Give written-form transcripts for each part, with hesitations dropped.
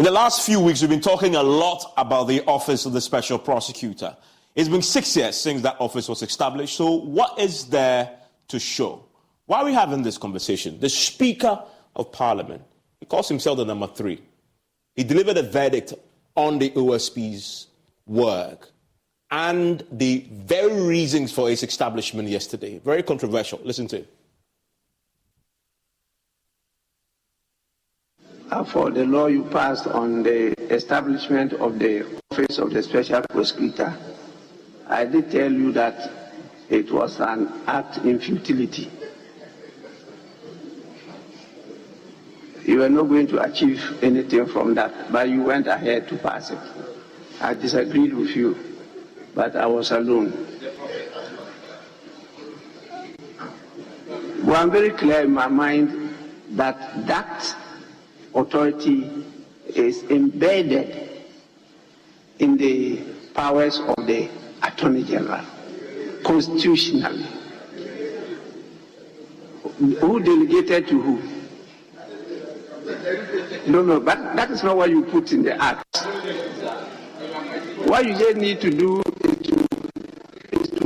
the last few weeks, we've been talking a lot about the Office of the Special Prosecutor. It's been 6 years since that office was established. So what is there to show? Why are we having this conversation? The Speaker of Parliament, he calls himself the number 3. He delivered a verdict on the OSP's work and the very reasons for its establishment yesterday. Very controversial. Listen to it. For the law you passed on the establishment of the Office of the Special Prosecutor, I did tell you that it was an act in futility. You were not going to achieve anything from that, but you went ahead to pass it. I disagreed with you, but I was alone. Well, I'm very clear in my mind that that authority is embedded in the powers of the Attorney General, constitutionally. Who delegated to who? No, but that is not what you put in the act. What you just need to do is to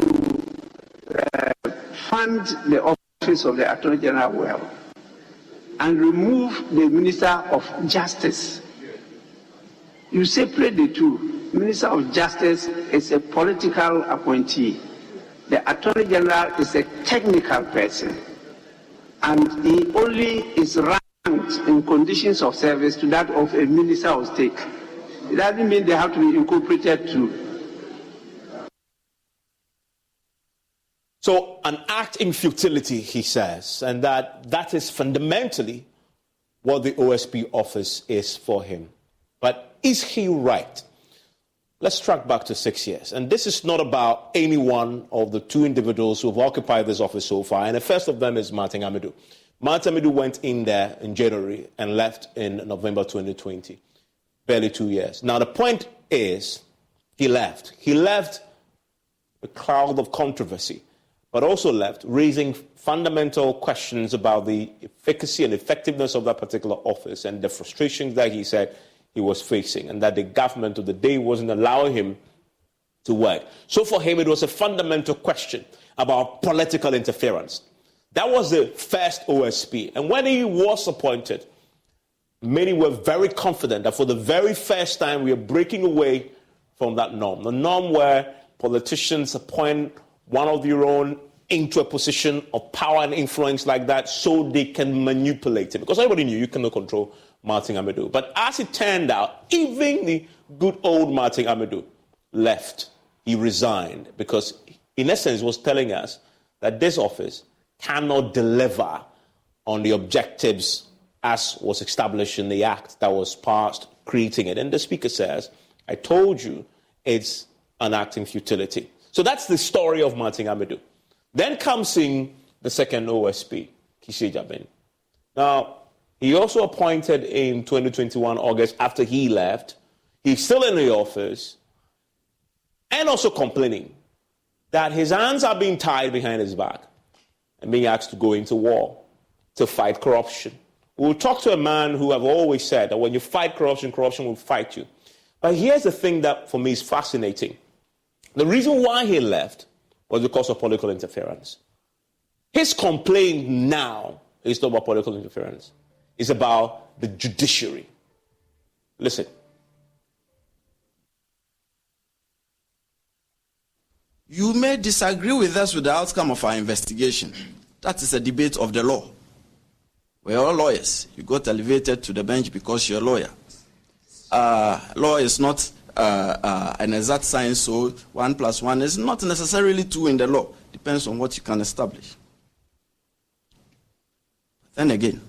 fund the Office of the Attorney General well and remove the Minister of Justice. You separate the two. Minister of Justice is a political appointee. The Attorney General is a technical person, and he only is ranked in conditions of service to that of a Minister of State. It doesn't mean they have to be incorporated too. So an act in futility, he says, and that is fundamentally what the OSP office is for him. But is he right? Let's track back to 6 years. And this is not about any one of the 2 individuals who have occupied this office so far. And the first of them is Martin Amadou. Martin Amadou went in there in January and left in November 2020. Barely 2 years. Now, the point is, he left. He left a cloud of controversy, but also left raising fundamental questions about the efficacy and effectiveness of that particular office and the frustrations that he said he was facing, and that the government of the day wasn't allowing him to work. So for him, it was a fundamental question about political interference. That was the first OSP. And when he was appointed, many were very confident that for the very first time, we are breaking away from that norm. The norm where politicians appoint one of their own into a position of power and influence like that so they can manipulate him. Because everybody knew you cannot control Martin Amadou. But as it turned out, even the good old Martin Amadou left. He resigned because, in essence, was telling us that this office cannot deliver on the objectives as was established in the act that was passed, creating it. And the Speaker says, I told you it's an act in futility. So that's the story of Martin Amadou. Then comes in the second OSP, Kishe Jabin. Now, he also appointed in 2021, August, after he left. He's still in the office and also complaining that his hands are being tied behind his back and being asked to go into war to fight corruption. We'll talk to a man who have always said that when you fight corruption, corruption will fight you. But here's the thing that for me is fascinating. The reason why he left was because of political interference. His complaint now is not about political interference. It's about the judiciary. Listen. You may disagree with us with the outcome of our investigation. That is a debate of the law. We're all lawyers. You got elevated to the bench because you're a lawyer. Law is not an exact science, so 1 + 1 is not necessarily 2 in the law. Depends on what you can establish. Then again,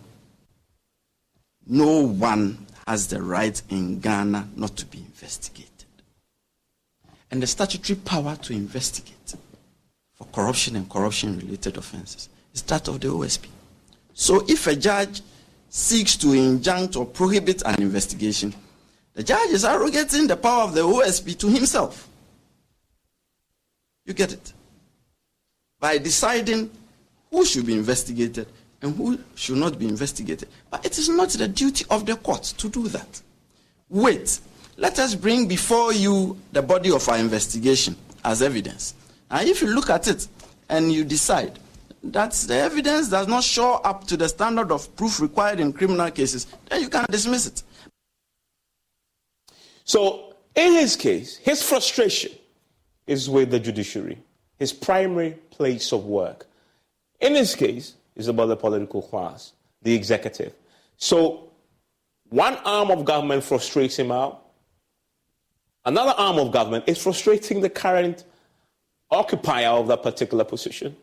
no one has the right in Ghana not to be investigated. And the statutory power to investigate for corruption and corruption-related offenses is that of the OSP. So if a judge seeks to injunct or prohibit an investigation, the judge is arrogating the power of the OSP to himself. You get it? By deciding who should be investigated and who should not be investigated. But it is not the duty of the court to do that. wait, let us bring before you the body of our investigation as evidence. And if you look at it and you decide that the evidence does not show up to the standard of proof required in criminal cases, then you can dismiss it. So, in his case, his frustration is with the judiciary, his primary place of work. In his case, it's about the political class, the executive. So, one arm of government frustrates him out. Another arm of government is frustrating the current occupier of that particular position.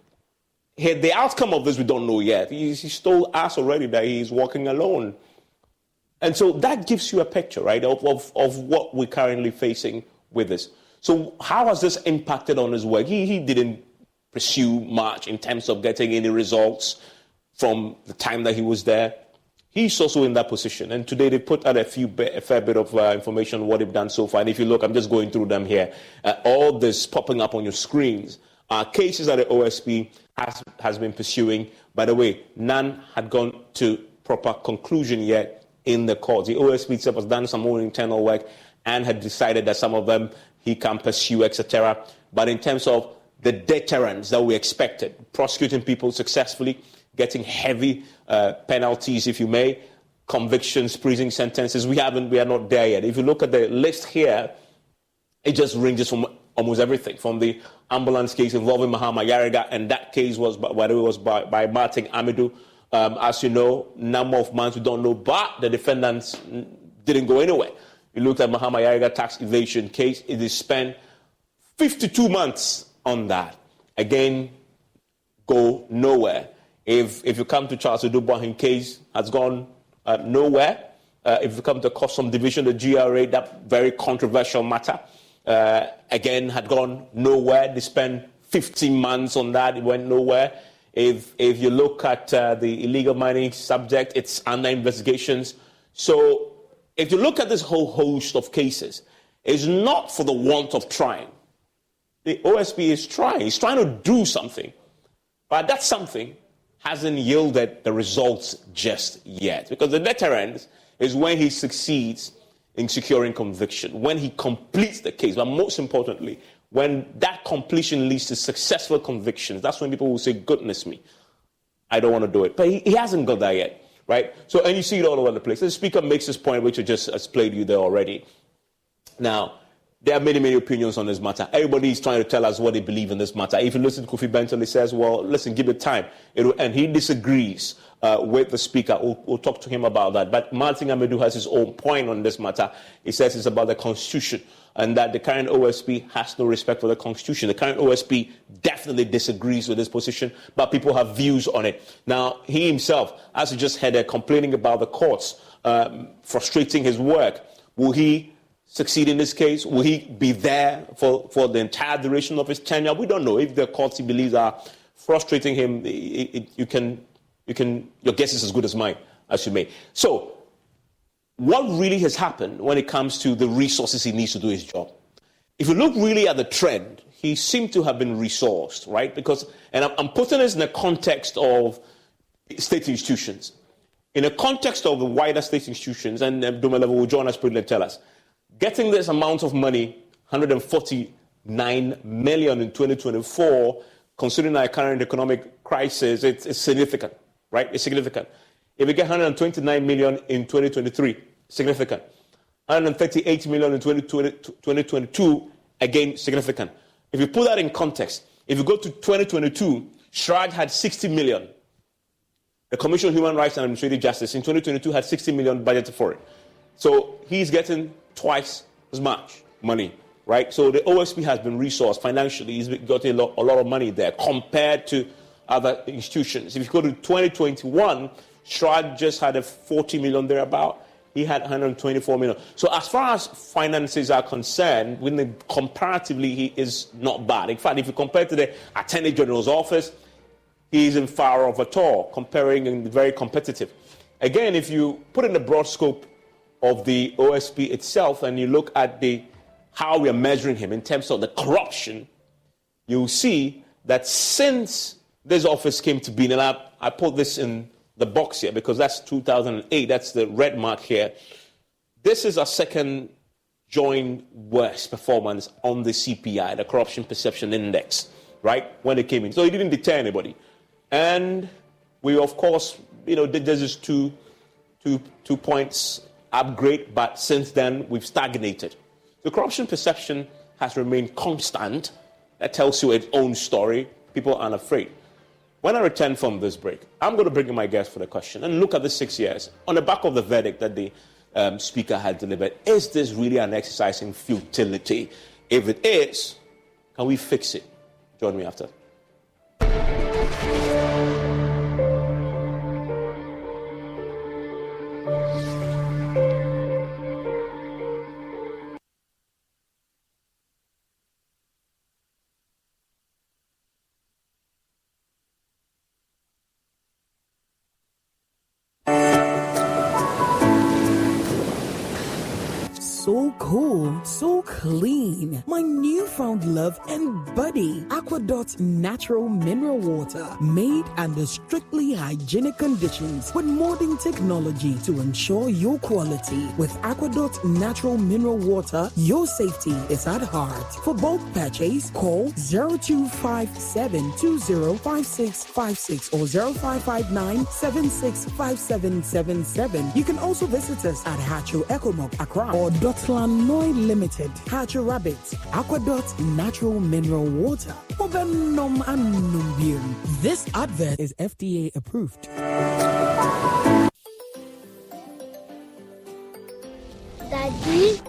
The outcome of this we don't know yet. He's told us already that he's working alone. And so that gives you a picture, right, of what we're currently facing with this. So how has this impacted on his work? He didn't pursue much in terms of getting any results from the time that he was there. He's also in that position. And today they put out a fair bit of information on what they've done so far. And if you look, I'm just going through them here. All this popping up on your screens are cases that the OSP has been pursuing. By the way, none had gone to proper conclusion yet in the court. The OSP itself has done some own internal work and had decided that some of them he can pursue, etc. But in terms of the deterrence that we expected, prosecuting people successfully, getting heavy penalties, if you may, convictions, prison sentences, we are not there yet. If you look at the list here, it just ranges from almost everything, from the ambulance case involving Mahama Yariga, and that case was by Martin Amidou. As you know, number of months we don't know, but the defendants didn't go anywhere. You looked at Mahama Yariga tax evasion case, it is spent 52 months on that. Again, go nowhere. If you come to Charles Oduboahin case, has gone nowhere. If you come to Custom Division, the GRA, that very controversial matter, again, had gone nowhere. They spent 15 months on that. It went nowhere. If you look at the illegal mining subject, it's under investigations. So if you look at this whole host of cases, it's not for the want of trying. The OSP is trying. It's trying to do something. But that something hasn't yielded the results just yet. Because the deterrent is when he succeeds in securing conviction, when he completes the case, but most importantly, when that completion leads to successful convictions. That's when people will say, goodness me, I don't want to do it. But he hasn't got that yet, right? So, and you see it all over the place. The speaker makes this point, which I just has played you there already. Now, there are many, many opinions on this matter. Everybody is trying to tell us what they believe in this matter. If you listen to Kofi Benton, he says, well, listen, give it time. And he disagrees with the speaker. We'll talk to him about that. But Martin Amidou has his own point on this matter. He says it's about the Constitution and that the current OSP has no respect for the Constitution. The current OSP definitely disagrees with this position, but people have views on it. Now, he himself, as you just heard, complaining about the courts, frustrating his work. Will he succeed in this case? Will he be there for the entire duration of his tenure? We don't know. If the courts he believes are frustrating him, your guess is as good as mine, as you may. So, what really has happened when it comes to the resources he needs to do his job? If you look really at the trend, he seemed to have been resourced, right? Because, and I'm putting this in the context of state institutions. In the context of the wider state institutions, and Domelevo will join us briefly and tell us, getting this amount of money, 149 million in 2024, considering our current economic crisis, it's significant, right? It's significant. If we get 129 million in 2023, significant. 138 million in 2022, again, significant. If you put that in context, if you go to 2022, Shraj had 60 million. The Commission on Human Rights and Administrative Justice in 2022 had 60 million budgeted for it. So he's getting twice as much money, right? So the OSP has been resourced financially. He's got a lot of money there compared to other institutions. If you go to 2021, Shraj just had a 40 million thereabout. He had 124 million. So as far as finances are concerned, comparatively, he is not bad. In fact, if you compare to the Attorney General's office, he isn't far off at all, comparing and very competitive. Again, if you put in the broad scope of the OSP itself and you look at how we are measuring him in terms of the corruption, you'll see that since this office came to be, and I put this in the box here because that's 2008, that's the red mark here, This is our second joint worst performance on the CPI, the Corruption Perception Index, right, when it came in. So it didn't deter anybody. And we, of course, there's this two points upgrade, but since then we've stagnated. The corruption perception has remained constant. That tells you its own story. People aren't afraid. When I return from this break, I'm going to bring in my guest for the question and look at the 6 years. On the back of the verdict that the Speaker had delivered, is this really an exercise in futility? If it is, can we fix it? Join me after. So cool, so clean. My newfound love and buddy, Aquadot's natural mineral water, made under strictly hygienic conditions with modern technology to ensure your quality. With Aquadot's natural mineral water, your safety is at heart. For bulk purchase, call 0257205656 or 0559765777. You can also visit us at Hatcho Ecomog Accra or Dotland Limited, Hatcho Rabbit, Aquadot Natural Mineral Water. This advert is FDA approved. Daddy,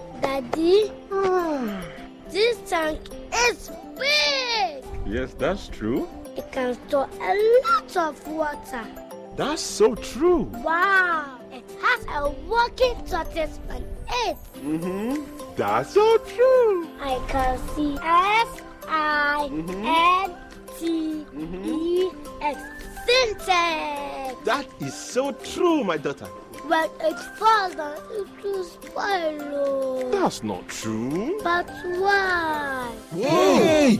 this tank is big. Yes, that's true. It can store a lot of water. That's so true. Wow, it has a working tortoise on it. That's so true. I can see SINTEX. Syntax. That is so true, my daughter. When it falls down, it will spoil. That's not true. But why? Hey!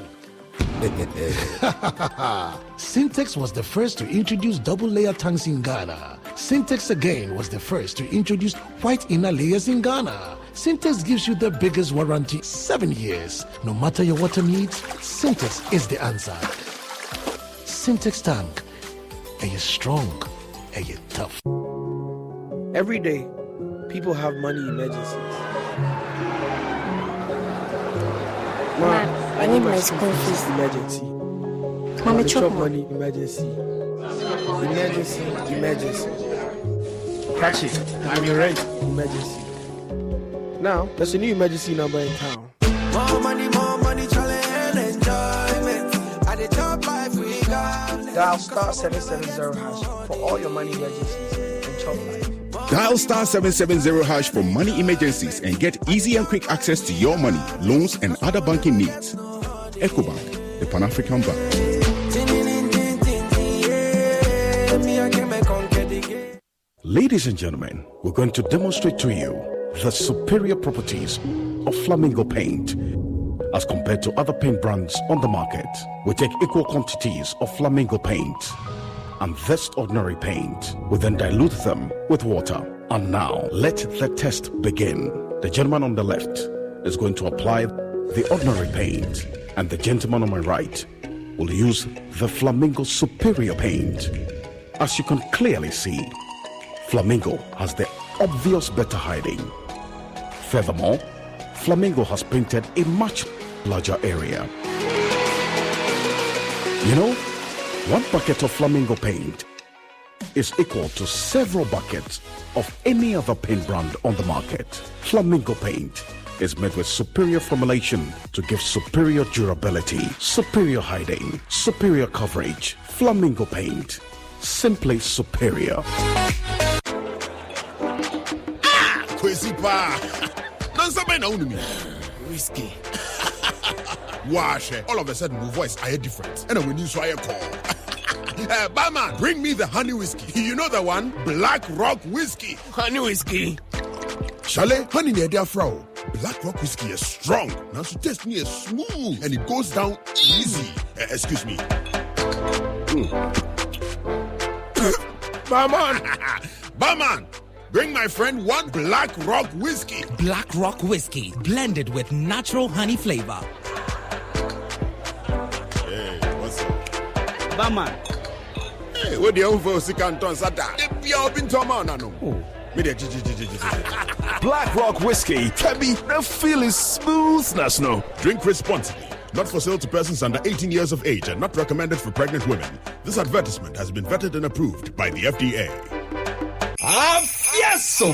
Syntex was the first to introduce double-layer tanks in Ghana. Syntex again was the first to introduce white inner layers in Ghana. Syntex gives you the biggest warranty, 7 years. No matter your water needs, Syntex is the answer. Syntex tank. Are you strong? Are you tough? Every day, people have money emergencies. I need my school fees. Emergency. Mommy, chop money emergency. Emergency. Catch it. I'm your rent. Emergency. Now, there's a new emergency number in town. More money, challenge and enjoyment. At the top life we got. Dial star 770 hash for all your money emergencies and chop life. Dial star 770 hash for money emergencies and get easy and quick access to your money, loans, and other banking needs. EcoBank, the Pan-African Bank. Ladies and gentlemen, we're going to demonstrate to you the superior properties of Flamingo paint. As compared to other paint brands on the market, we take equal quantities of Flamingo paint and this ordinary paint. We then dilute them with water. And now, let the test begin. The gentleman on the left is going to apply the ordinary paint, and the gentleman on my right will use the Flamingo Superior paint. As you can clearly see, Flamingo has the obvious better hiding. Furthermore, Flamingo has painted a much larger area. You know, 1 bucket of Flamingo paint is equal to several buckets of any other paint brand on the market. Flamingo paint is made with superior formulation to give superior durability, superior hiding, superior coverage. Flamingo paint, simply superior. Kwesi pa. Don't say no to me. Whiskey. Wash. All of a sudden, my voice I hear different. And when you saw a call. Barman, bring me the honey whiskey. You know the one? Black Rock Whiskey. Honey whiskey. Chalet, honey near their frau. Black Rock Whiskey is strong. Now to taste me is smooth and it goes down easy. Excuse me. Barman. Barman, Bring my friend one Black Rock whiskey. Black Rock whiskey, blended with natural honey flavor. Hey, what's up? Batman. Hey, what the hell for Sikanton Sata? Black Rock whiskey, Kebby, the feel is smoothness, no. Drink responsibly. Not for sale to persons under 18 years of age and not recommended for pregnant women. This advertisement has been vetted and approved by the FDA. Afyaso!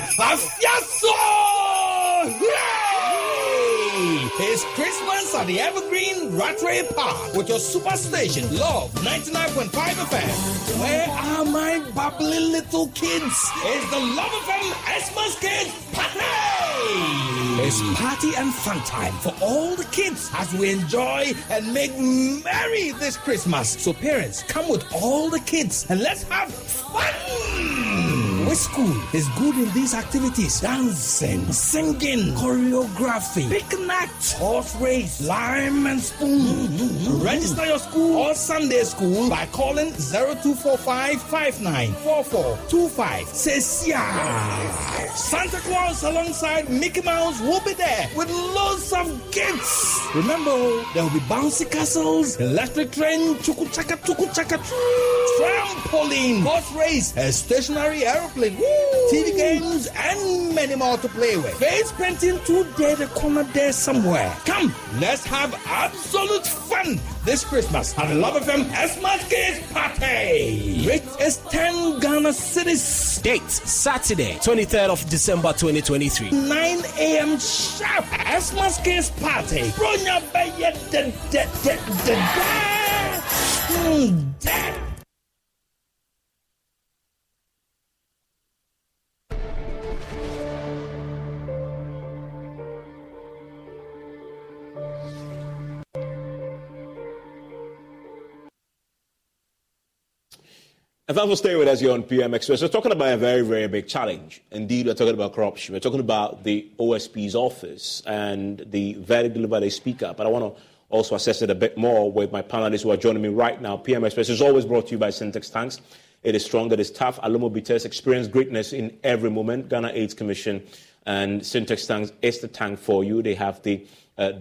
It's Christmas at the Evergreen Rattray Park with your superstation, Love 99.5 FM. Where are my bubbly little kids? It's the Love FM Xmas Kids Party! It's party and fun time for all the kids as we enjoy and make merry this Christmas. So parents, come with all the kids and let's have fun! Which school is good in these activities? Dancing, singing, choreography, picnic, horse race, lime and spoon. Register your school or Sunday school by calling 0245-594425. Says yeah. Santa Claus alongside Mickey Mouse will be there with loads of gifts. Remember, there will be bouncy castles, electric train, chuku-chaka, trampoline, horse race, a stationary aeroplane, TV games, and many more to play with. Face painting today, the corner there somewhere. Come, let's have absolute fun this Christmas at the Love FM Xmas Kids Party. Rate is 10 Ghana Cedis. Date, Saturday, 23rd of December 2023. 9 a.m. sharp. Xmas Kids Party. Bronya Baye da. And thanks for staying with us here on PM Express. We're talking about a very, very big challenge. Indeed, we're talking about corruption. We're talking about the OSP's office and the verdict delivered by the Speaker. But I want to also assess it a bit more with my panelists who are joining me right now. PM Express is always brought to you by Syntex Tanks. It is strong, it is tough. Alumo Bitters, experience greatness in every moment. Ghana AIDS Commission and Syntex Tanks is the tank for you. They have the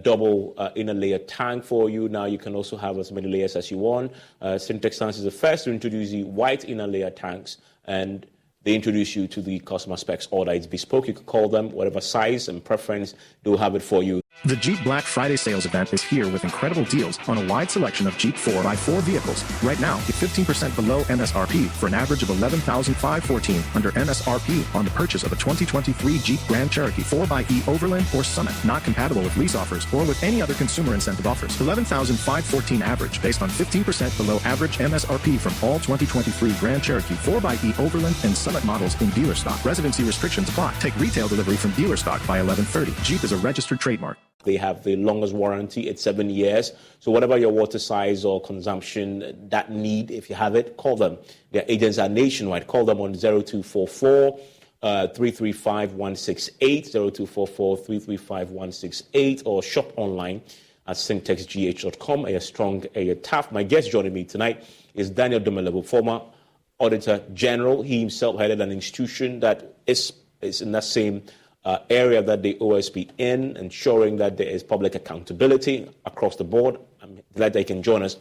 double inner layer tank for you. Now you can also have as many layers as you want. Syntex Tanks is the first to introduce the white inner layer tanks, and they introduce you to the customer specs order. It's bespoke. You can call them whatever size and preference, they'll have it for you. The Jeep Black Friday sales event is here with incredible deals on a wide selection of Jeep 4x4 vehicles. Right now, get 15% below MSRP for an average of $11,514 under MSRP on the purchase of a 2023 Jeep Grand Cherokee 4xe Overland or Summit. Not compatible with lease offers or with any other consumer incentive offers. $11,514 average based on 15% below average MSRP from all 2023 Grand Cherokee 4xe Overland and Summit models in dealer stock. Residency restrictions apply. Take retail delivery from dealer stock by 11/30. Jeep is a registered trademark. They have the longest warranty. It's 7 years. So whatever your water size or consumption, that need, if you have it, call them. Their agents are nationwide. Call them on 0244 335 168, 0244 335 168, or shop online at syntexgh.com. A strong, a tough. My guest joining me tonight is Daniel Domelevo, former Auditor General. He himself headed an institution that is in that same area that the OSP in, ensuring that there is public accountability across the board. I'm glad that he can join us.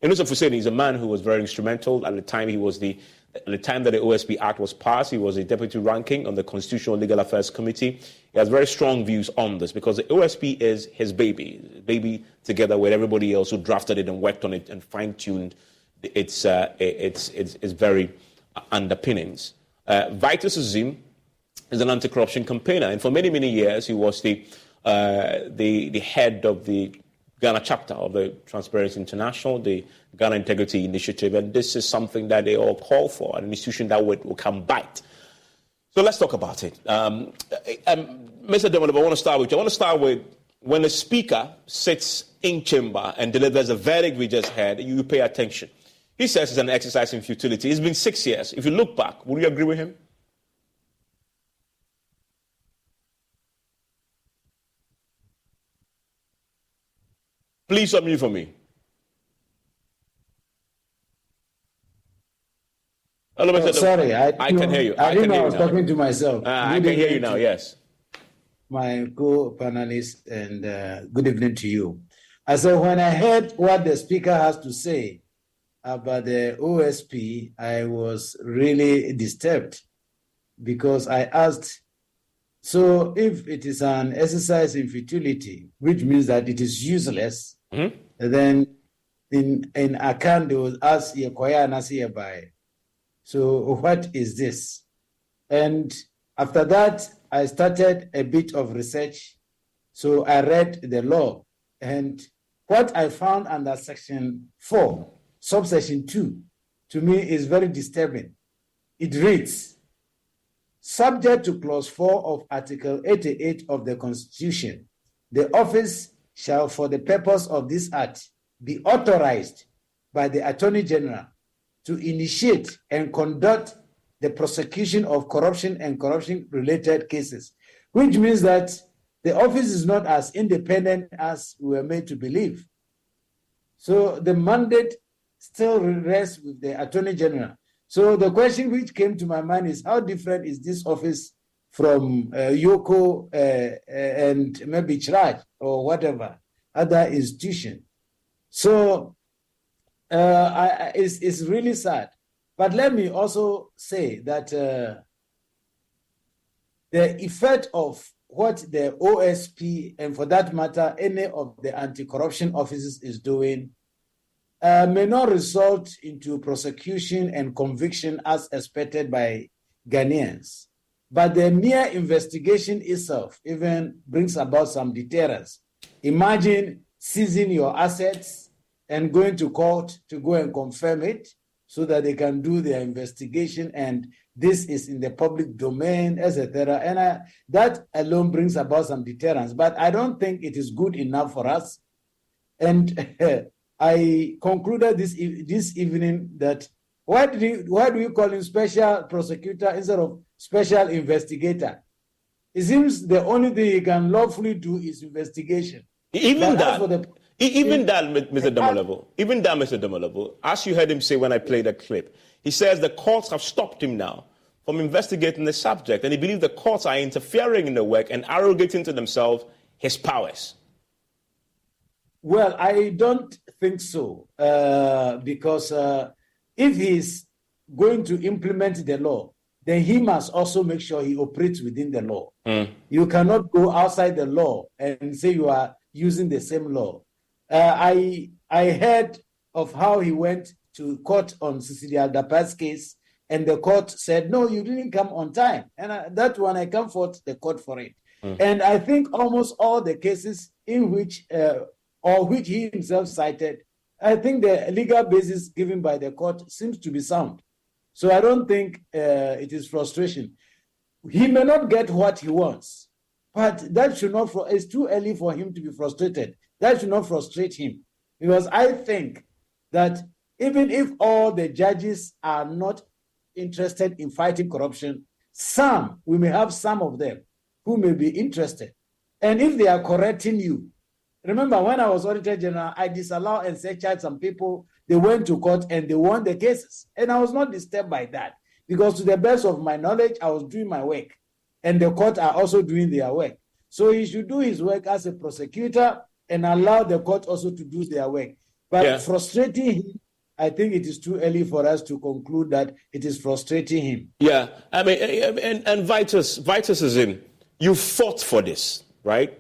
Yusuf Hussein is a man who was very instrumental at the time. At the time that the OSP Act was passed, he was a deputy ranking on the Constitutional Legal Affairs Committee. He has very strong views on this because the OSP is his baby together with everybody else who drafted it and worked on it and fine-tuned its very underpinnings. Vitus Azim is an anti-corruption campaigner, and for many, many years he was the head of the Ghana chapter of the Transparency International, the Ghana Integrity Initiative, and this is something that they all call for, an institution that will come bite. So let's talk about it. Mr. Demolov, I want to start with you. I want to start with when the Speaker sits in chamber and delivers a verdict we just heard, you pay attention. He says it's an exercise in futility. It's been 6 years. If you look back, would you agree with him? Please unmute for me. Hello, Mr. Sorry, I can hear you. I didn't know I was talking to myself. I can hear you now, yes. My co-panelist, and good evening to you. I said, when I heard what the speaker has to say about the OSP, I was really disturbed because I asked, so if it is an exercise in futility, which means that it is useless, then in Akan they will ask Yekoya Nasiyabai. So what is this? And after that, I started a bit of research. So I read the law. And what I found under Section 4, subsection 2, to me is very disturbing. It reads, subject to clause 4 of Article 88 of the Constitution, the office shall, for the purpose of this act, be authorized by the Attorney General to initiate and conduct the prosecution of corruption and corruption-related cases, which means that the office is not as independent as we were made to believe. So the mandate still rests with the Attorney General. So the question which came to my mind is, how different is this office from Yoko and maybe Chraj or whatever other institution? So it's really sad. But let me also say that the effect of what the OSP, and for that matter, any of the anti-corruption offices is doing, may not result into prosecution and conviction as expected by Ghanaians. But the mere investigation itself even brings about some deterrence. Imagine seizing your assets and going to court to go and confirm it so that they can do their investigation, and this is in the public domain, etc. And that alone brings about some deterrence. But I don't think it is good enough for us. And I concluded this evening that why do you call him special prosecutor instead of special investigator? It seems the only thing he can lawfully do is investigation. Even that, Mr. Demolebo, as you heard him say when I played the clip, he says the courts have stopped him now from investigating the subject, and he believes the courts are interfering in the work and arrogating to themselves his powers. Well, I don't think so, because if he's going to implement the law, then he must also make sure he operates within the law. You cannot go outside the law and say you are using the same law. I heard of how he went to court on Cecilia Dapa's case, and the court said, no, you didn't come on time. And that one, I comfort the court for it. And I think almost all the cases in which, or which he himself cited, I think the legal basis given by the court seems to be sound. So I don't think it is frustration. He may not get what he wants, but that should not, it's too early for him to be frustrated. That should not frustrate him. Because I think that even if all the judges are not interested in fighting corruption, we may have some of them who may be interested. And if they are correcting you, remember when I was Auditor General, I disallowed and surcharged some people. They went to court and they won the cases. And I was not disturbed by that, because to the best of my knowledge, I was doing my work. And the court are also doing their work. So he should do his work as a prosecutor and allow the court also to do their work. But frustrating him, I think it is too early for us to conclude that it is frustrating him. Yeah, I mean, and Vitus is in. You fought for this, right?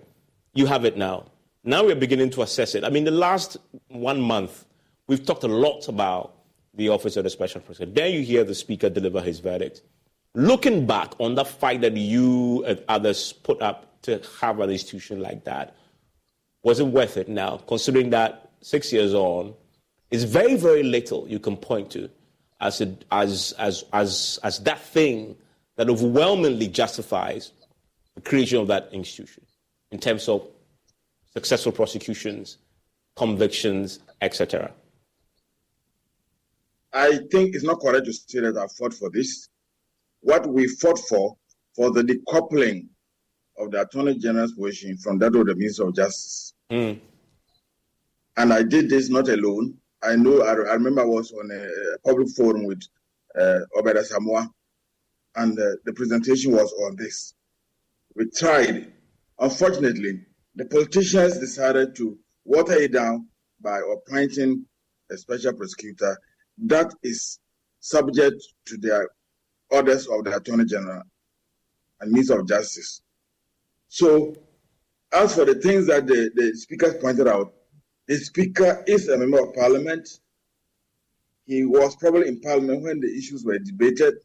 You have it now. Now we're beginning to assess it. I mean, the last 1 month, we've talked a lot about the Office of the Special Prosecutor. Then you hear the Speaker deliver his verdict. Looking back on the fight that you and others put up to have an institution like that, was it worth it now, considering that 6 years on, it's very, very little you can point to as that thing that overwhelmingly justifies the creation of that institution in terms of successful prosecutions, convictions, etc.? I think it's not correct to say that I fought for this. What we fought for the decoupling of the Attorney General's position from that of the Minister of Justice. And I did this not alone. I remember I was on a public forum with Obeda Samoa, and the presentation was on this. We tried. Unfortunately, the politicians decided to water it down by appointing a special prosecutor that is subject to the orders of the Attorney General and Minister of Justice. So, as for the things that the speakers pointed out, the speaker is a member of parliament. He was probably in parliament when the issues were debated,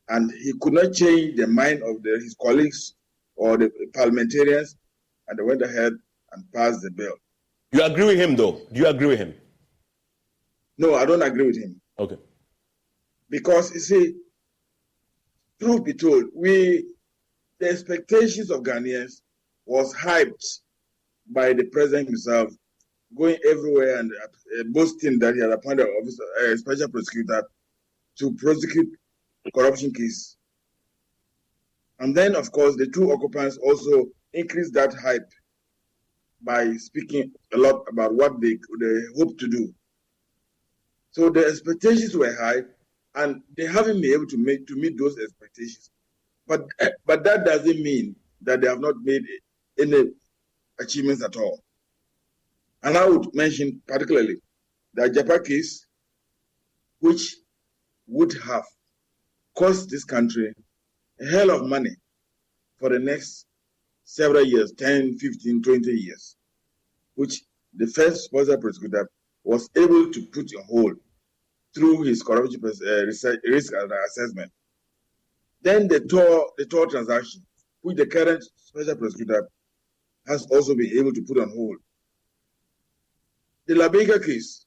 and he could not change the mind of his colleagues or the parliamentarians, and they went ahead and passed the bill. You agree with him, though? Do you agree with him? No, I don't agree with him. Okay. Because, you see, truth be told, the expectations of Ghanaians was hyped by the president himself, going everywhere and boasting that he had appointed a special prosecutor to prosecute corruption case. And then, of course, the two occupants also increased that hype by speaking a lot about what they hope to do. So the expectations were high, and they haven't been able to meet those expectations. But that doesn't mean that they have not made any achievements at all. And I would mention particularly the Japa case, which would have cost this country a hell of money for the next several years, 10, 15, 20 years, which the first special prosecutor was able to put on hold through his corruption risk assessment. Then the TOR transaction, which the current special prosecutor has also been able to put on hold. The Labega case,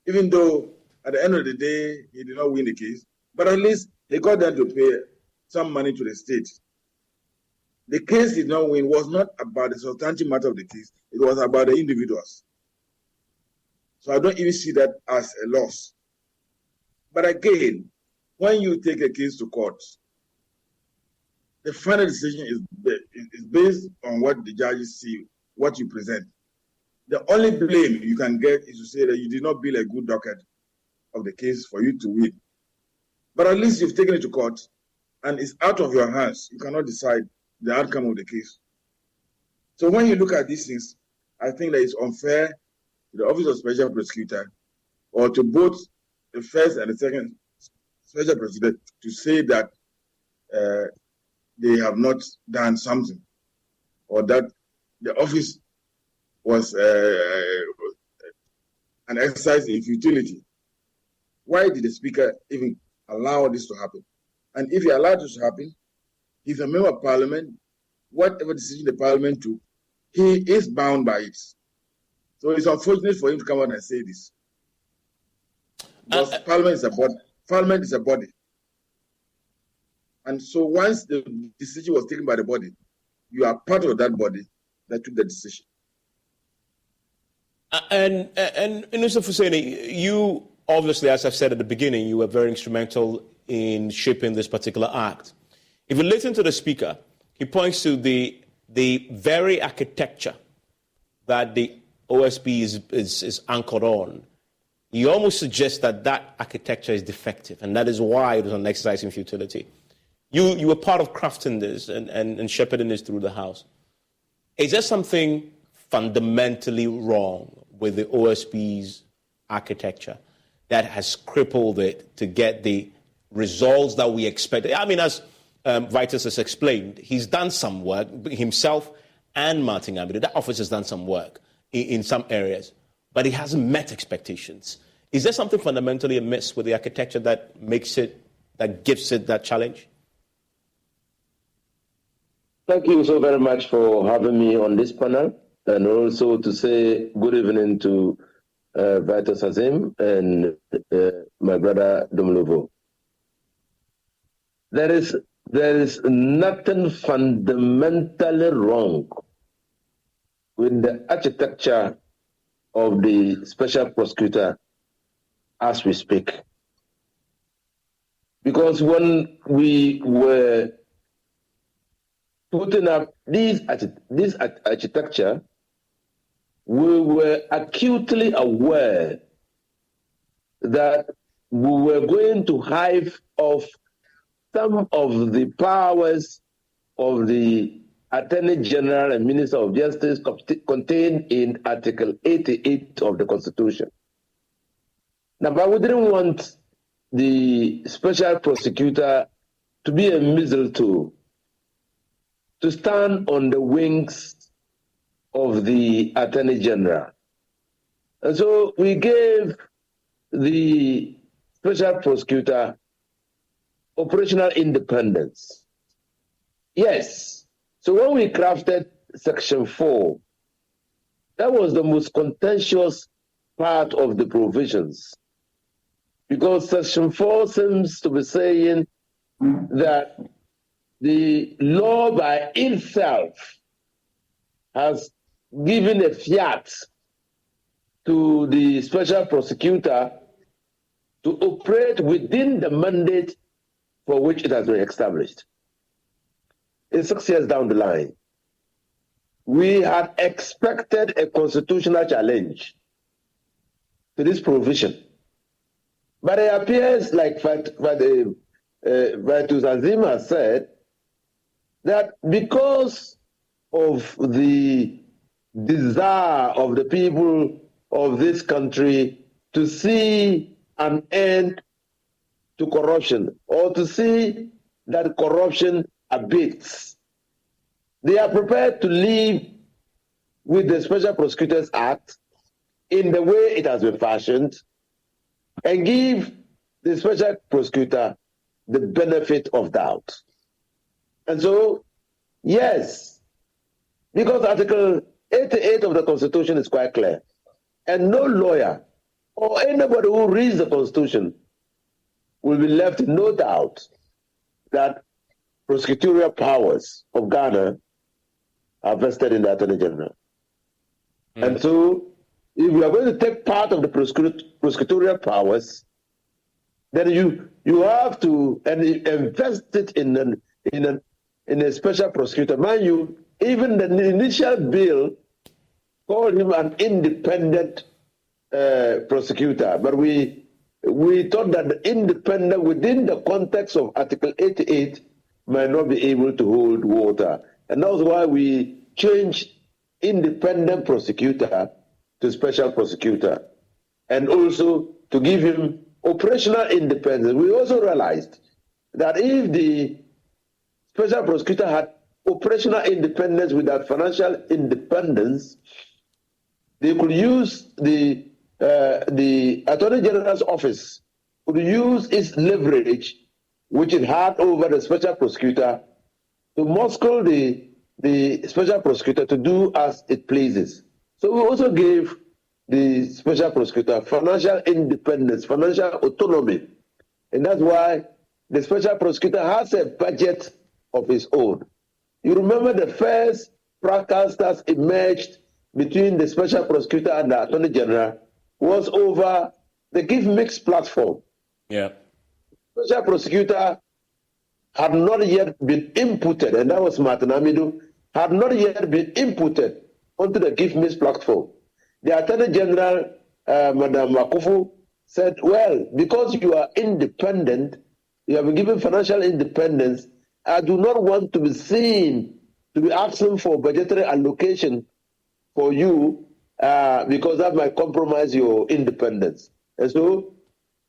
even though at the end of the day he did not win the case, but at least he got them to pay some money to the state. The case did not win was not about the substantive matter of the case, it was about the individuals. So I don't even see that as a loss. But again, when you take a case to court, the final decision is based on what the judges see, what you present. The only blame you can get is to say that you did not build a good docket of the case for you to win. But at least you've taken it to court, and it's out of your hands. You cannot decide the outcome of the case. So when you look at these things, I think that it's unfair to the Office of Special Prosecutor or to both the first and the second special prosecutor to say that they have not done something or that the office was an exercise in futility. Why did the speaker even allow this to happen? And if he allowed this to happen, he's a member of parliament. Whatever decision the parliament took, he is bound by it. So it's unfortunate for him to come out and say this. Because parliament is a body. Parliament is a body. And so once the decision was taken by the body, you are part of that body that took the decision. And Mr. Fuseni, you obviously, as I've said at the beginning, you were very instrumental in shaping this particular act. If you listen to the speaker, he points to the very architecture that the OSP is anchored on. He almost suggests that architecture is defective, and that is why it was an exercise in futility. You were part of crafting this and shepherding this through the House. Is there something fundamentally wrong with the OSP's architecture that has crippled it to get the results that we expected? I mean, as Vitus has explained, he's done some work, himself and Martin Abidi. That office has done some work in some areas, but it hasn't met expectations. Is there something fundamentally amiss with the architecture that gives it that challenge? Thank you so very much for having me on this panel, and also to say good evening to Vitus Azim and my brother Domlovo. There is nothing fundamentally wrong with the architecture of the special prosecutor as we speak. Because when we were putting up this architecture, we were acutely aware that we were going to hive off some of the powers of the Attorney General and Minister of Justice contained in Article 88 of the Constitution. Now, but we didn't want the special prosecutor to be a mistletoe, to stand on the wings of the Attorney General. And so we gave the special prosecutor operational independence. Yes. So when we crafted Section 4, that was the most contentious part of the provisions, because Section 4 seems to be saying that the law by itself has given a fiat to the special prosecutor to operate within the mandate for which it has been established. In 6 years down the line, we had expected a constitutional challenge to this provision. But it appears, like Vitus Azim has said, that because of the desire of the people of this country to see an end to corruption, or to see that corruption abates, they are prepared to live with the Special Prosecutors Act in the way it has been fashioned and give the Special Prosecutor the benefit of doubt. And so, yes, because Article 88 of the Constitution is quite clear, and no lawyer or anybody who reads the Constitution will be left in no doubt that prosecutorial powers of Ghana are vested in the Attorney General. And so, if you are going to take part of the prosecutorial powers, then you have to invest it in a special prosecutor. Mind you, even the initial bill called him an independent prosecutor, but we thought that the independent within the context of Article 88 might not be able to hold water. And that's why we changed independent prosecutor to special prosecutor, and also to give him operational independence. We also realized that if the special prosecutor had operational independence without financial independence, they could use the Attorney General's office could use its leverage, which it had over the special prosecutor, to muscle the special prosecutor to do as it pleases. So we also gave the special prosecutor financial independence, financial autonomy. And that's why the special prosecutor has a budget of his own. You remember the first fracas that emerged between the special prosecutor and the Attorney General was over the Give Mix platform. Yeah. Special prosecutor had not yet been inputted, and that was Martin Amidu, had not yet been inputted onto the Give Mix platform. The Attorney General, Madam Makufu, said, well, because you are independent, you have been given financial independence, I do not want to be seen to be asking for budgetary allocation for you because that might compromise your independence. And so,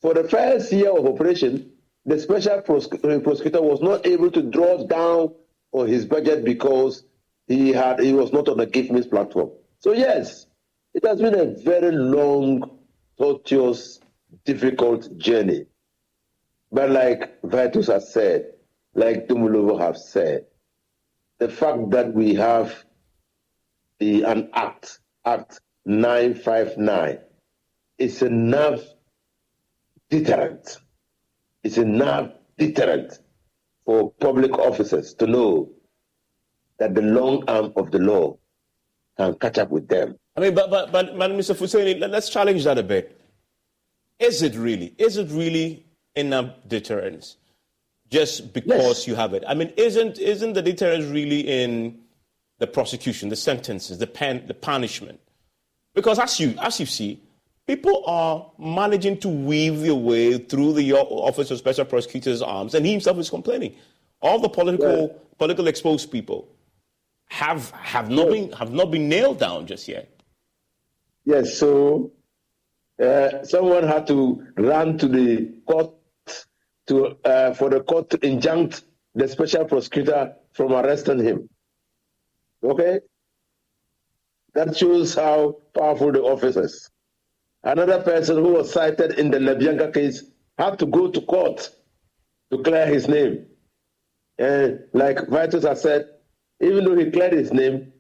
for the first year of operation, the special prosecutor was not able to draw down on his budget because he was not on the Give Me platform. So yes, it has been a very long, tortuous, difficult journey. But like Vitus has said, like Tumulovo have said, the fact that we have an Act 959, is enough deterrent. It's enough deterrent for public officers to know that the long arm of the law can catch up with them. I mean, but Mr. Fuseni, let's challenge that a bit. Is it really enough deterrence just because you have it? I mean, isn't the deterrence really in the prosecution, the sentences, the punishment? Because as you see, people are managing to weave their way through the Office of Special Prosecutor's arms, and he himself is complaining. All the political exposed people have not been nailed down just yet. Yes, so someone had to run to the court for the court to injunct the special prosecutor from arresting him. Okay? That shows how powerful the office is. Another person who was cited in the Lebianka case had to go to court to clear his name. And like Vitus has said, even though he cleared his name,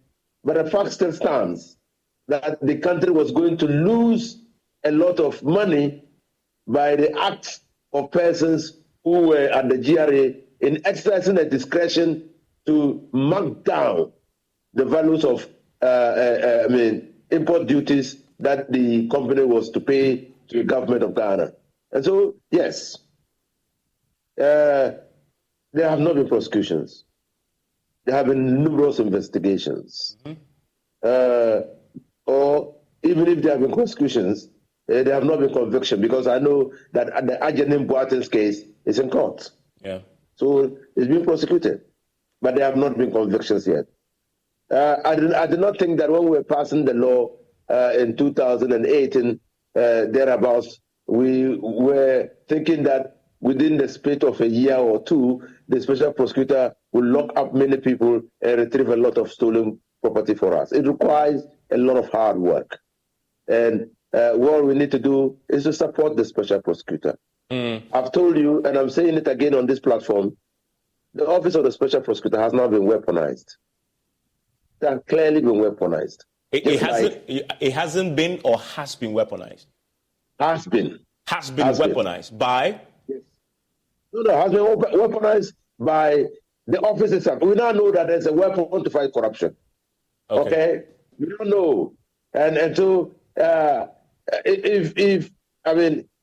but the fact still stands that the country was going to lose a lot of money by the acts of persons who were at the GRA in exercising their discretion to mark down the values of import duties that the company was to pay to the government of Ghana. And so, yes, there have not been prosecutions. There have been numerous investigations. Or even if there have been prosecutions, there have not been conviction, because I know that the Ajanim Boaten's case is in court. Yeah. So it's been prosecuted, but there have not been convictions yet. I did not think that when we were passing the law in 2018, thereabouts, we were thinking that within the space of a year or two, the special prosecutor will lock up many people and retrieve a lot of stolen property for us. It requires a lot of hard work. And what we need to do is to support the special prosecutor. I've told you, and I'm saying it again on this platform, the office of the special prosecutor has not been weaponized. They have clearly been weaponized. It hasn't been or has been weaponized? Has been weaponized by? Yes. No, has been weaponized by the office itself. We now know that there's a weapon to fight corruption. Okay? We don't know. And so, if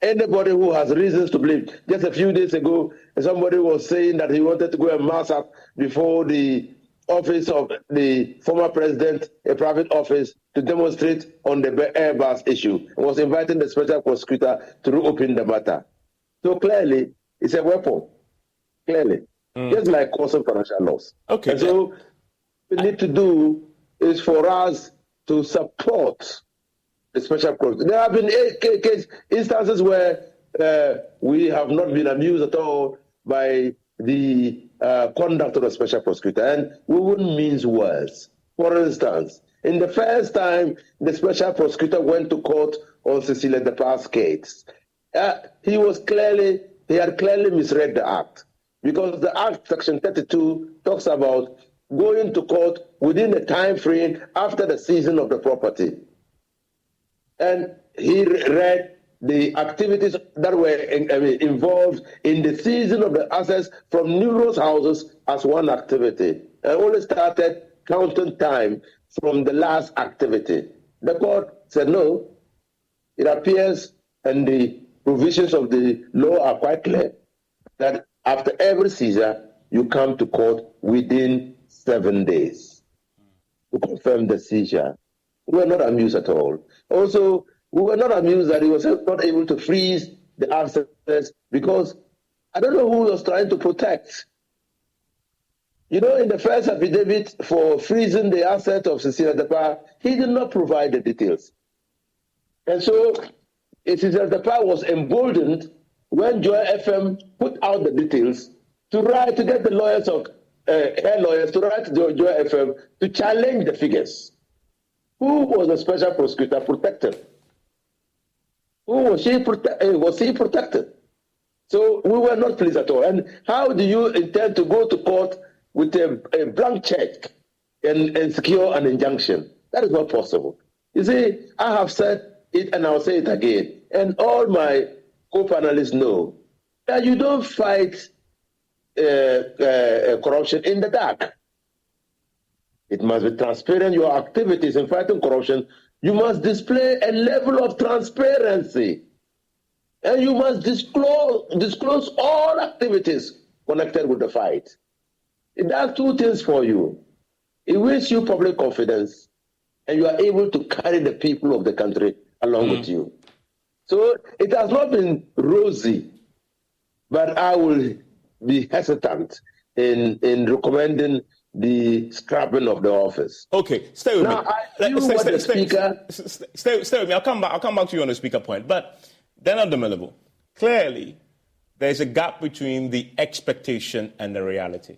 anybody who has reasons to believe, just a few days ago, somebody was saying that he wanted to go and mass up before the office of the former president, a private office, to demonstrate on the Airbus issue, and was inviting the special prosecutor to reopen the matter. So clearly, it's a weapon. Clearly. Just like causing financial loss. Okay. And so, what we need to do is for us to support the special prosecutor. There have been instances where we have not been amused at all by the conduct of the special prosecutor, and we wouldn't mince words. For instance, in the first time the special prosecutor went to court on Cecilia DePa's case, he had clearly misread the act, because the act, section 32, talks about going to court within a time frame after the seizing of the property. And he read the activities that were involved in the seizing of the assets from numerous houses as one activity, and only started counting time from the last activity. The court said, no, it appears, and the provisions of the law are quite clear, that after every seizure, you come to court within 7 days to confirm the seizure. We were not amused at all. Also, we were not amused that he was not able to freeze the assets, because I don't know who he was trying to protect. You know, in the first affidavit for freezing the asset of Cecilia DePa, he did not provide the details. And so Cecilia DePa was emboldened when Joy FM put out the details to get the lawyers of her lawyers to write to Joy FM to challenge the figures. Who was the special prosecutor protected? Was he protected? So we were not pleased at all. And how do you intend to go to court with a blank check and secure an injunction? That is not possible. You see, I have said it and I'll say it again. And all my co-panelists know that you don't fight corruption in the dark. It must be transparent. Your activities in fighting corruption, you must display a level of transparency. And you must disclose all activities connected with the fight. It does two things for you. It wins you public confidence, and you are able to carry the people of the country along with you. So it has not been rosy, but I will be hesitant in recommending the scrapping of the office. Okay, stay with now, me. Stay with me. I'll come back to you on the speaker point. But then on the level, clearly there's a gap between the expectation and the reality.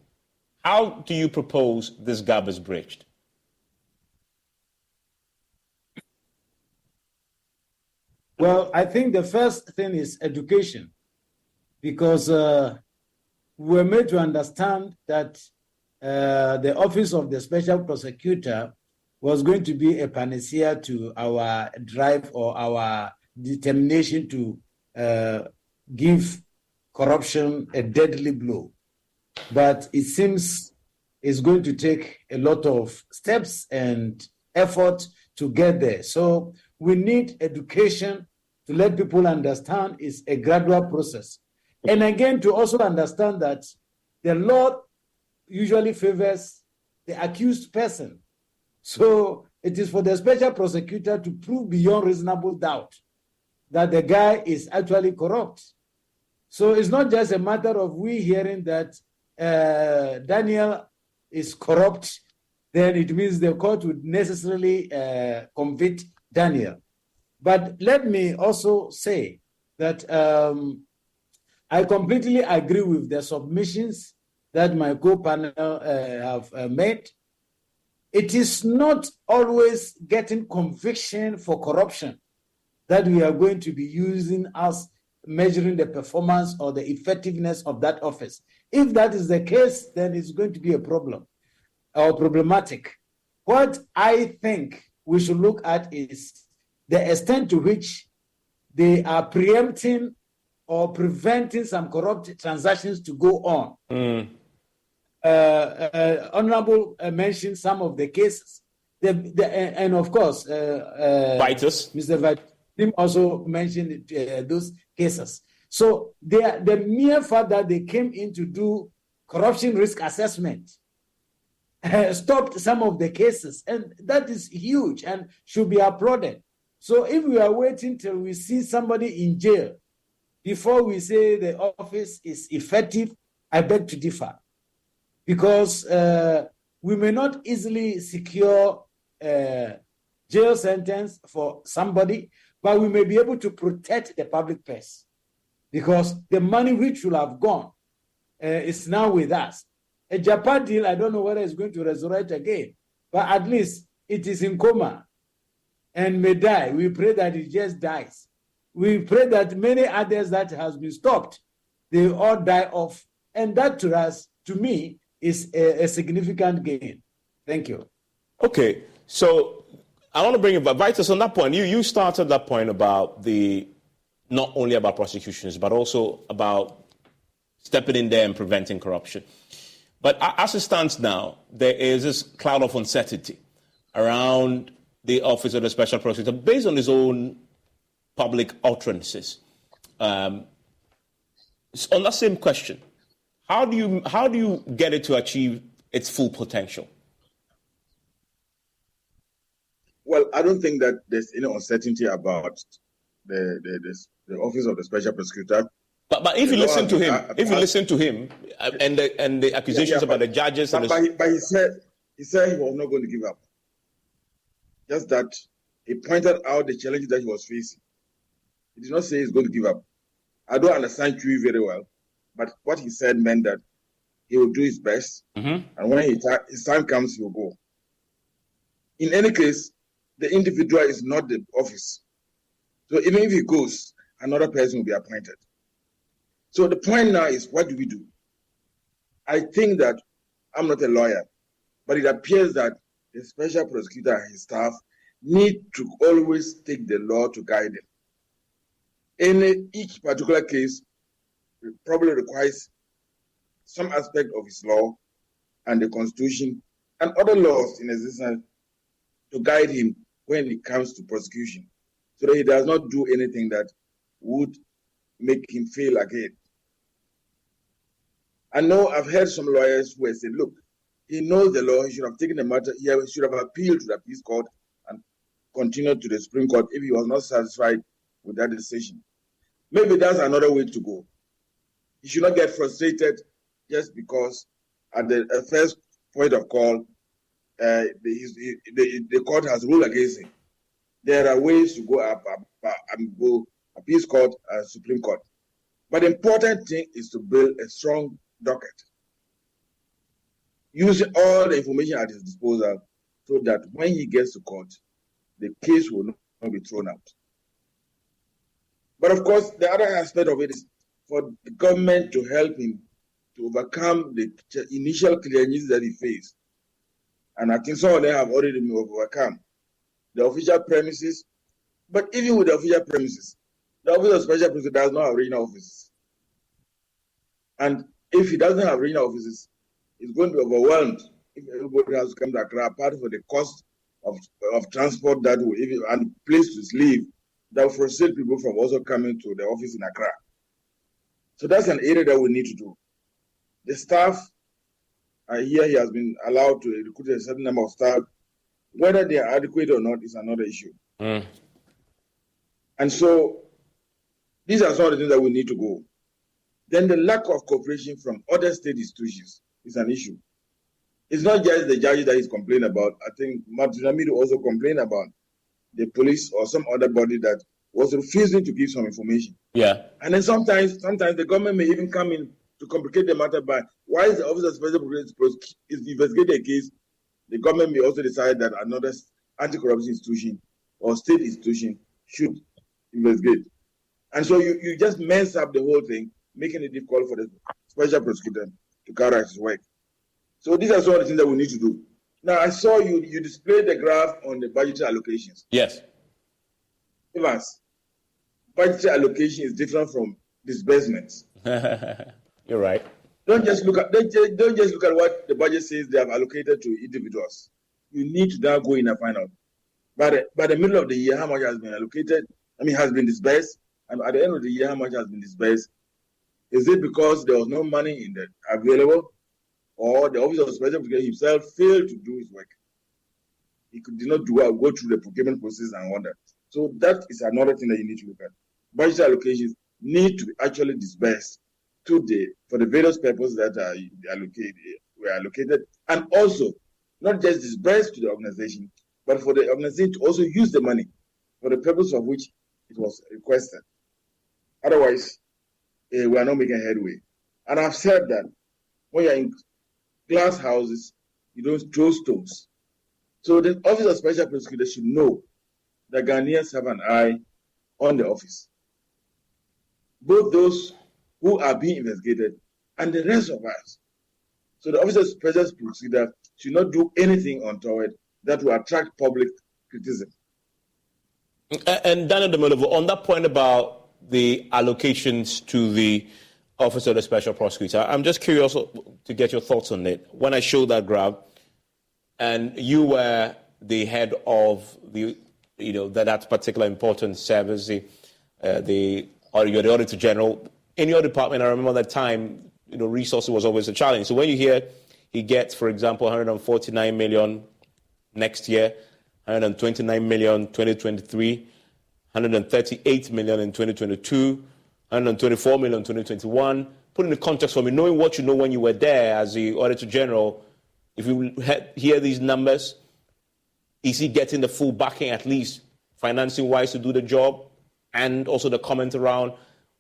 How do you propose this gap is bridged? Well, I think the first thing is education, because we're made to understand that the Office of the Special Prosecutor was going to be a panacea to our drive or our determination to give corruption a deadly blow. But it seems it's going to take a lot of steps and effort to get there. So we need education to let people understand it's a gradual process. And again, to also understand that the law usually favors the accused person. So it is for the special prosecutor to prove beyond reasonable doubt that the guy is actually corrupt. So it's not just a matter of we hearing that Daniel is corrupt, then it means the court would necessarily convict Daniel. But let me also say that I completely agree with the submissions that my co-panel have made. It is not always getting conviction for corruption that we are going to be using as measuring the performance or the effectiveness of that office. If that is the case, then it's going to be a problem or problematic. What I think we should look at is the extent to which they are preempting or preventing some corrupt transactions to go on. Honorable mentioned some of the cases. And of course, Mr. Vitus also mentioned those cases. So the mere fact that they came in to do corruption risk assessment stopped some of the cases. And that is huge and should be applauded. So if we are waiting till we see somebody in jail before we say the office is effective, I beg to differ. Because we may not easily secure a jail sentence for somebody, but we may be able to protect the public purse. Because the money which should have gone is now with us. A Japan deal, I don't know whether it's going to resurrect again, but at least it is in coma and may die. We pray that it just dies. We pray that many others that has been stopped, they all die off. And that to us, to me, is a significant gain. Thank you. Okay, so I want to bring it back. Vitus, on that point, you started that point about not only about prosecutions, but also about stepping in there and preventing corruption. But as it stands now, there is this cloud of uncertainty around the Office of the Special Prosecutor based on his own public utterances. On that same question, how do you get it to achieve its full potential? Well, I don't think that there's any uncertainty about the Office of the Special Prosecutor. But if you listen to him, and the accusations about the judges, but he said he was not going to give up. Just that he pointed out the challenges that he was facing. He did not say he's going to give up. I don't understand Chewy very well, but what he said meant that he will do his best, and when his time comes, he will go. In any case, the individual is not the office. So even if he goes, another person will be appointed. So the point now is, what do we do? I think that I'm not a lawyer, but it appears that the special prosecutor and his staff need to always take the law to guide them. In each particular case, it probably requires some aspect of his law and the Constitution and other laws in existence to guide him when it comes to prosecution, so that he does not do anything that would make him fail again. I know I've heard some lawyers who have said, look, he knows the law, he should have taken the matter, he should have appealed to the appeals court and continued to the Supreme Court if he was not satisfied with that decision. Maybe that's another way to go. He should not get frustrated just because at the first point of call, the court has ruled against him. There are ways to go up and go appeals court and Supreme Court. But the important thing is to build a strong docket, using all the information at his disposal so that when he gets to court, the case will not be thrown out. But of course, the other aspect of it is for the government to help him to overcome the initial challenges that he faced. And I think some of them have already been overcome. The official premises, but even with the official premises, the Office of Special Prosecutor does not have regional offices. And if he doesn't have regional offices, he's going to be overwhelmed if everybody has to come to Accra, apart from the cost of transport that will, and place to sleep, that will frustrate people from also coming to the office in Accra. So that's an area that we need to do. The staff, here he has been allowed to recruit a certain number of staff. Whether they are adequate or not is another issue. And so these are some of the things that we need to go. Then the lack of cooperation from other state institutions is an issue. It's not just the judges that he's complaining about. I think Martin Amido also complained about the police or some other body that was refusing to give some information. Yeah. And then sometimes the government may even come in to complicate the matter by why is the Office of Special Prosecutor is investigating a case. The government may also decide that another anti-corruption institution or state institution should investigate. And so you just mess up the whole thing, making it difficult for the special prosecutor to carry out his work. So these are some of the things that we need to do. Now, I saw you displayed the graph on the budgetary allocations. Yes. Evans, budgetary allocation is different from disbursements. You're right. Don't just look at what the budget says they have allocated to individuals. You need to now go in and find out. By the middle of the year, how much has been allocated? Has been disbursed. And at the end of the year, how much has been disbursed? Is it because there was no money in the available, or the Office of Special Prosecutor himself failed to do his work? He did not go through the procurement process and all that. So that is another thing that you need to look at. Budgetary allocations need to be actually disbursed for the various purposes that were allocated, and also not just disbursed to the organization, but for the organization to also use the money for the purpose of which it was requested. Otherwise, we are not making headway. And I've said that when you're in glass houses, you don't throw stones. So the Office of Special Prosecutor should know that Ghanaians have an eye on the office. Both those who are being investigated and the rest of us. So the Office of Special Prosecutor should not do anything untoward that will attract public criticism. And Daniel Demelovo, on that point about the allocations to the Office of the Special Prosecutor, I'm just curious to get your thoughts on it. When I showed that graph, and you were the head of that particular important service, you're the Auditor General. In your department, I remember that time, resources was always a challenge. So when you hear he gets, for example, 149 million next year, 129 million 2023, 138 million in 2022, 124 million in 2021. Put in the context for me, knowing what you know when you were there as the Auditor General, if you hear these numbers, is he getting the full backing, at least financing-wise, to do the job? And also the comment around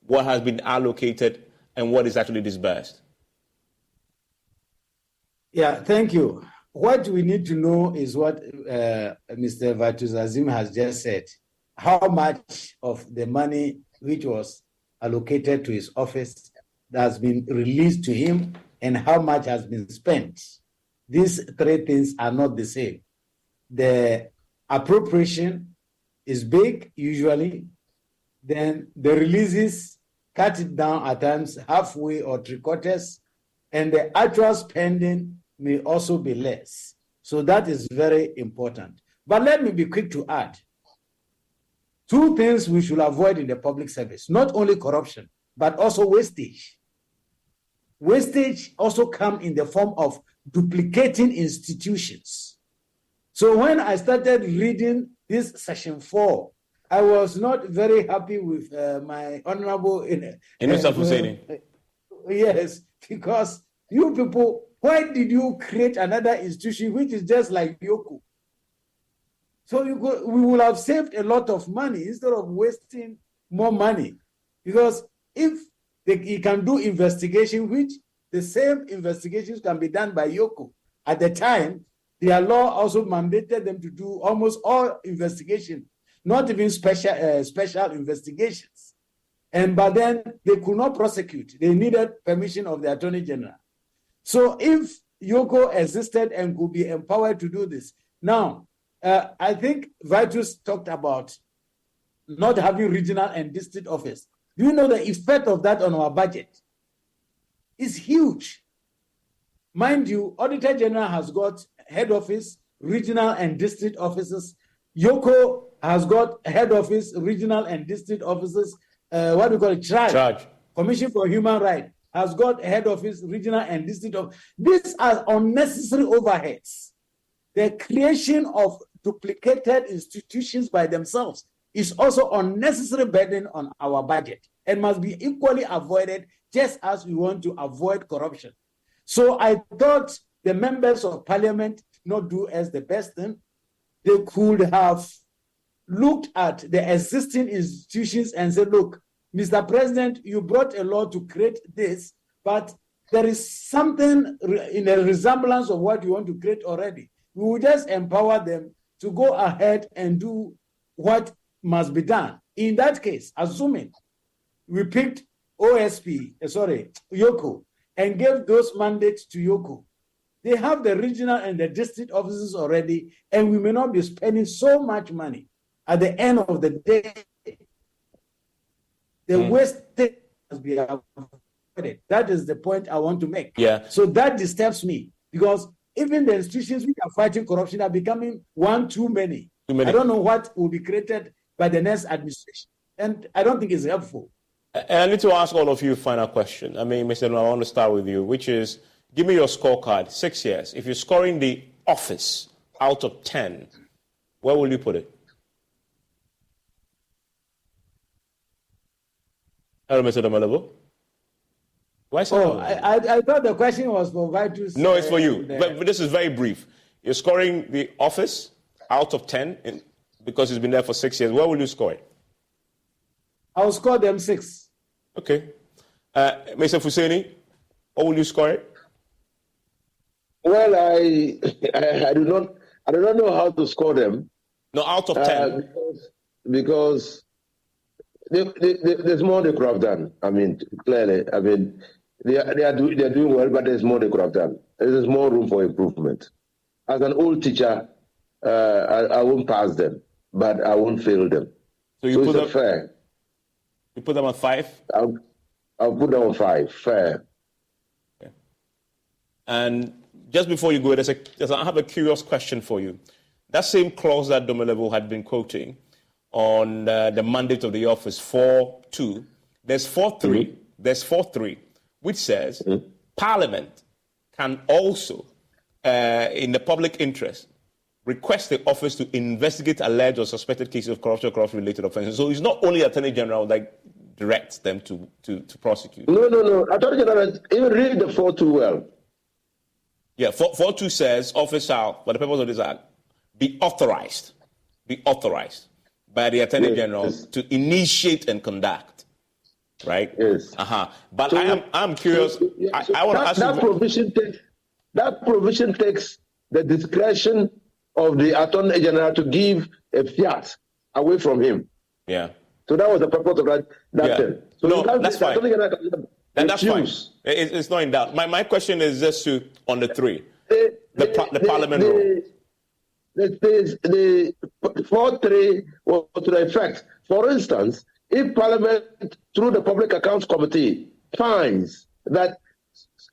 what has been allocated and what is actually disbursed. Yeah, thank you. What we need to know is what Mr. Vatus Azim has just said. How much of the money which was allocated to his office has been released to him and how much has been spent. These three things are not the same. The appropriation is big, usually. Then the releases cut it down at times halfway or three quarters, and the actual spending may also be less. So that is very important. But let me be quick to add. Two things we should avoid in the public service, not only corruption, but also wastage. Wastage also comes in the form of duplicating institutions. So when I started reading this section 4, I was not very happy with my honorable Mr. Husseini. Yes, because you people, why did you create another institution which is just like Yoko? So we will have saved a lot of money instead of wasting more money. Because if he can do investigation, which the same investigations can be done by Yoko. At the time, their law also mandated them to do almost all investigation, not even special investigations. But then they could not prosecute. They needed permission of the Attorney General. So if Yoko existed and could be empowered to do this, now, I think Vitus talked about not having regional and district office. Do you know the effect of that on our budget? It's huge. Mind you, Auditor General has got head office, regional and district offices. Yoko has got head office, regional and district offices. What do you call it? Charge. Commission for Human Rights has got head office, regional and district office. These are unnecessary overheads. The creation of duplicated institutions by themselves is also unnecessary burden on our budget and must be equally avoided, just as we want to avoid corruption. So I thought the members of parliament not do as the best thing. They could have looked at the existing institutions and said, look, Mr. President, you brought a law to create this, but there is something in a resemblance of what you want to create already. We will just empower them to go ahead and do what must be done. In that case, assuming we picked Yoko, and gave those mandates to Yoko, they have the regional and the district offices already, and we may not be spending so much money. At the end of the day, the wastage must be avoided. That is the point I want to make. Yeah. So that disturbs me, because even the institutions which are fighting corruption are becoming one too many. I don't know what will be created by the next administration, and I don't think it's helpful. And I need to ask all of you a final question. I mean, Mr. I want to start with you, which is, give me your scorecard, 6 years. If you're scoring the office out of 10, where will you put it? Hello, Mr. Domalebo. Why so? I thought the question was for Vitus. No, it's for you. But this is very brief. You're scoring the office out of 10 because it's been there for 6 years. Where will you score it? I'll score them 6. Okay. Mr. Husseini, what will you score it? Well, I do not know how to score them. No, out of 10. Because there's more they could have done. I mean, clearly, I mean, they're doing well, but there's more they could have done. There's more room for improvement. As an old teacher, I won't pass them, but I won't fail them. So you put fair. You put them on 5? I'll put them on 5. Fair. Okay. And just before you go, I have a curious question for you. That same clause that Domalebo had been quoting on the mandate of the office, 4.2, there's 4.3, there's 4.3, which says Parliament can also, in the public interest, request the office to investigate alleged or suspected cases of corruption-related offences. So it's not only Attorney General that directs them to prosecute. No. Attorney General, even read the 4.2 well. Yeah, 4.2 says office shall, for the purpose of this act, be authorized by the Attorney General to initiate and conduct. Right? Yes. But so, I'm curious. I want to ask you. That provision takes the discretion of the Attorney General to give a fiat away from him. Yeah. So that was the purpose of that thing. So no, that's fine. And that's fine. It's not in doubt. My question is just on the 3, the Parliament role. The 4.3 was to the effect. For instance, if Parliament, through the Public Accounts Committee, finds that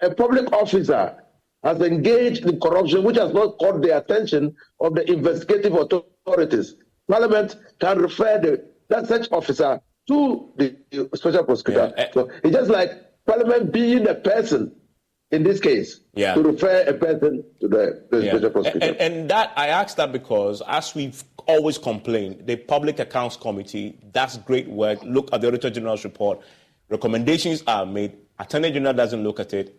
a public officer has engaged in corruption which has not caught the attention of the investigative authorities, Parliament can refer such officer to the special prosecutor. So it's just like Parliament being a person in this case to refer a person to the special prosecutor. And that I asked that because as we've always complain. The Public Accounts Committee does great work. Look at the Auditor General's report. Recommendations are made. Attorney General doesn't look at it.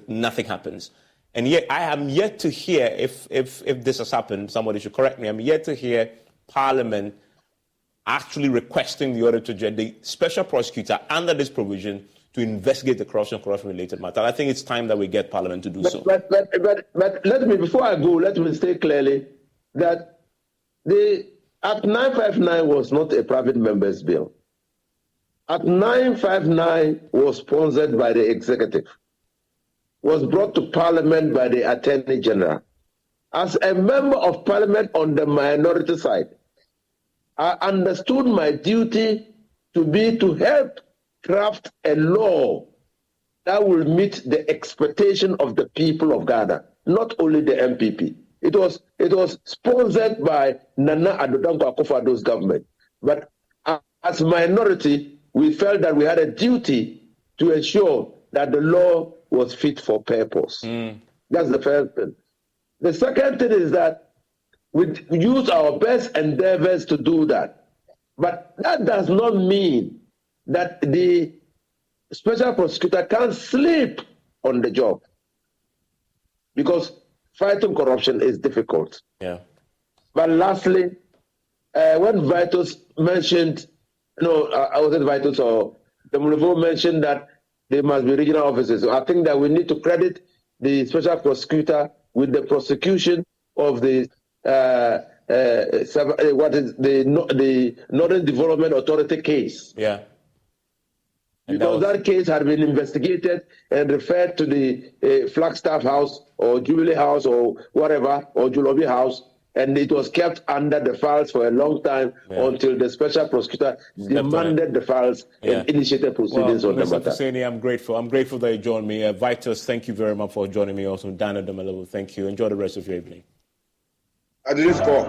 Nothing happens. And yet, I am yet to hear, if this has happened, somebody should correct me, I'm yet to hear Parliament actually requesting the Auditor General, the Special Prosecutor, under this provision, to investigate the corruption-related matter. I think it's time that we get Parliament to do so. But let me, before I go, let me state clearly that the Act 959 was not a private member's bill. Act 959 was sponsored by the executive, was brought to Parliament by the Attorney General. As a member of Parliament on the minority side, I understood my duty to be to help craft a law that will meet the expectation of the people of Ghana, not only the MPP. It was sponsored by Nana Addo Dankwa Akufo-Addo's government. But as minority, we felt that we had a duty to ensure that the law was fit for purpose. That's the first thing. The second thing is that we use our best endeavors to do that. But that does not mean that the special prosecutor can't sleep on the job, because fighting corruption is difficult. Yeah. But lastly, when Vitus mentioned, I wasn't Vitus, or the Mulevo mentioned that there must be regional offices. So I think that we need to credit the special prosecutor with the prosecution of the Northern Development Authority case. Yeah. Because that case had been investigated and referred to the Flagstaff House or Jubilee House or whatever, or Julobi House, and it was kept under the files for a long time until the special prosecutor demanded the files and initiated proceedings on the matter. Mr. Hussaini, I'm grateful. I'm grateful that you joined me. Vitus, thank you very much for joining me. Also, Dana Demelevo, thank you. Enjoy the rest of your evening. I didn't score.